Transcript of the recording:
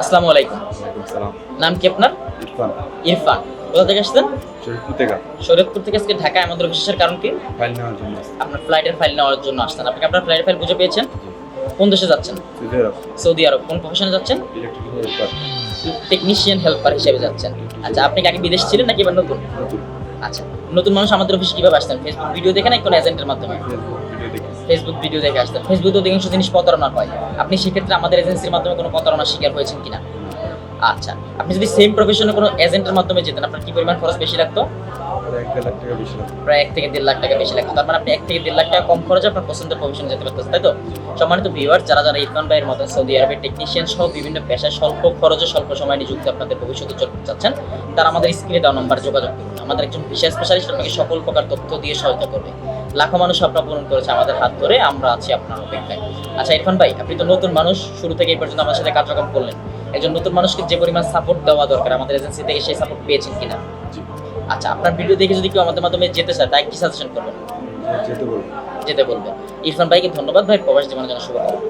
আসসালামু আলাইকুম। সালাম। নাম কি আপনার? ইরফান। ইরফান। কোথা থেকে আসছেন? শরীফপুর থেকে। শরীয়তপুর থেকে আজকে ঢাকায় আমাদের অফিসের কারণ কি? ফাইল নেওয়ার জন্য আসছি। আপনার ফ্লাইটের ফাইল নেওয়ার জন্য আসছেন। আপনি কি আপনার ফ্লাইটের ফাইল বুঝে পেয়েছেন? জি। কোন দেশে যাচ্ছেন? সৌদি আরব। সৌদি আরব। কোন প্রফেশনে যাচ্ছেন? Electrical helper. টেকনিশিয়ান হেল্পার হিসেবে যাচ্ছেন। আচ্ছা, আপনি কি আগে বিদেশ ছিলেন নাকি এবার নতুন? নতুন। আচ্ছা, নতুন মানুষ আমাদের অফিসে কিভাবে আসতেন? ফেসবুক ভিডিও দেখে নাকি কোনো এজেন্টের মাধ্যমে? ভিডিও দেখেছি। ফেসবুক ভিডিও দেখে আসতেন। ফেসবুকে অধিকাংশ জিনিস প্রতারণা হয়। আপনি সেক্ষেত্রে আমাদের এজেন্সির মাধ্যমে কোনো প্রতারণার শিকার হয়েছেন কিনা? আচ্ছা, আপনি যদি সেম প্রফেশনে কোনো এজেন্টের মাধ্যমে যেতেন, আপনার কি পরিমাণ খরচ বেশি লাগতো? প্রায় 1.5 লাখ টাকা বেশি লাগবে। প্রায় 1 থেকে 1.5 লাখ টাকা বেশি লাগতো। তার মানে আপনি 1 থেকে 1.5 লাখ টাকা কম খরচে আপনার পছন্দের প্রফেশনে যেতে পারতেছেন, তাই তো? সম্মানিত ভিউয়ার, যারা ইরফান ভাইয়ের মতো সৌদি আরবের টেকনিশিয়ান সহ বিভিন্ন পেশায় স্বল্প খরচে স্বল্প সময়ে নিযুক্ত আপনাদের ভবিষ্যৎ উজ্জ্বল করতে চাচ্ছেন, তারা আমাদের স্ক্রিনে দেওয়া নম্বরে যোগাযোগ করুন। আমাদের একজন বিশেষ স্পেশালিস্ট আপনাকে সকল প্রকার তথ্য দিয়ে সহায়তা করবে। লাখো মানুষ স্বপ্ন পূরণ করেছে আমাদের হাত ধরে, আমরা আছি আপনার অপেক্ষায়। আচ্ছা ইরফান ভাই, আপনি তো নতুন মানুষ, শুরু থেকে এই পর্যন্ত আমার সাথে কার্যক্রম করলেন। একজন নতুন মানুষকে যে পরিমাণ সাপোর্ট দেওয়া দরকার আমাদের এজেন্সি থেকে, সেই সাপোর্ট পেয়েছেন কিনা? জি। আচ্ছা, আপনার ভিডিও দেখে যদি কেউ আমাদের মাধ্যমে যেতে চায়, তাই কি সাজেশন করবেন? যেতে বলবো। যেতে বলবেন। ইরফান ভাইকে ধন্যবাদ ভাই, প্রবাস জীবনের জন্য শুভকামনা।